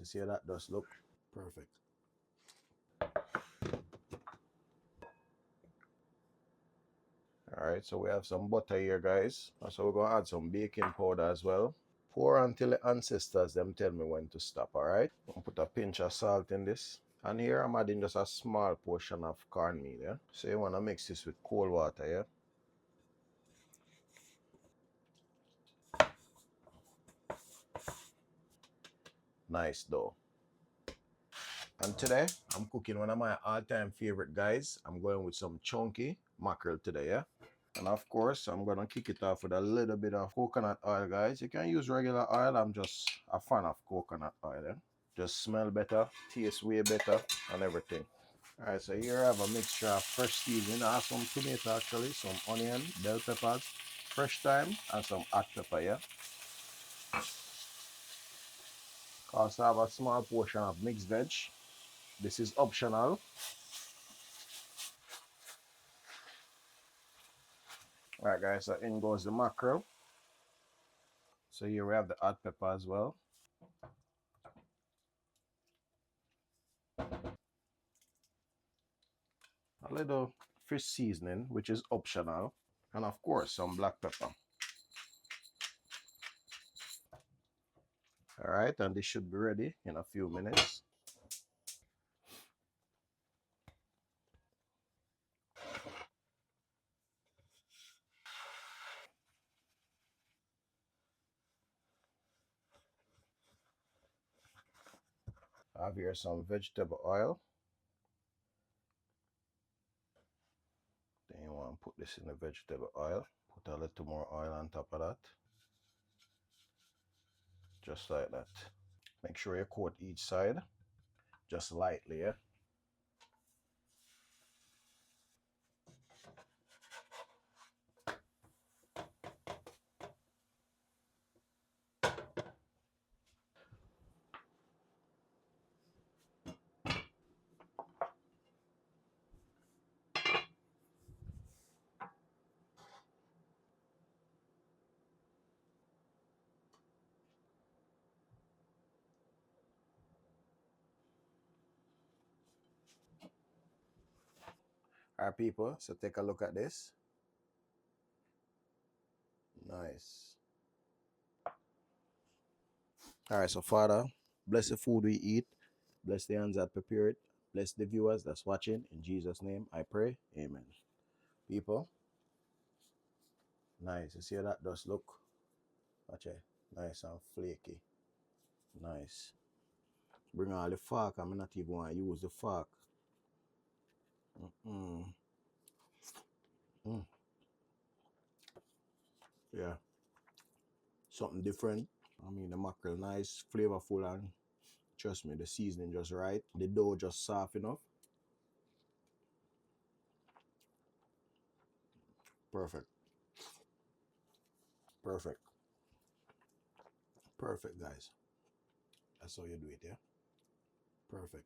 You see how that does look? Perfect. Alright, so we have some butter here, guys. So we're gonna add some baking powder as well. Pour until the ancestors them tell me when to stop, alright? I'll put a pinch of salt in this. And here I'm adding just a small portion of cornmeal, yeah? So you wanna mix this with cold water, yeah? Nice dough. And today, I'm cooking one of my all-time favorite, guys. I'm going with some chunky mackerel today, yeah? And of course, I'm gonna kick it off with a little bit of coconut oil, guys. You can use regular oil. I'm just a fan of coconut oil, yeah? Just smell better, taste way better, and everything. Alright, so here I have a mixture of fresh seasoning. I have some tomato actually, some onion, bell peppers, fresh thyme, and some hot pepper, yeah? Also have a small portion of mixed veg. This is optional. Alright guys, so in goes the mackerel. So here we have the hot pepper as well. A little fish seasoning, which is optional. And of course, some black pepper. Alright, and this should be ready in a few minutes. I have here some vegetable oil. Then you want to put this in the vegetable oil. Put a little more oil on top of that. Just like that. Make sure you coat each side. Just lightly, yeah? Alright people, so take a look at this. Nice. Alright, so Father, bless the food we eat. Bless the hands that prepare it. Bless the viewers that's watching. In Jesus' name, I pray. Amen. People, nice. You see how that does look? Watch it. Nice and flaky. Nice. Bring all the fork. I'm not even want to use the fork. Yeah. Something different. I mean, the mackerel nice, flavorful, and trust me, the seasoning just right. The dough just soft enough. Perfect. Perfect. Perfect, guys. That's how you do it, yeah? Perfect.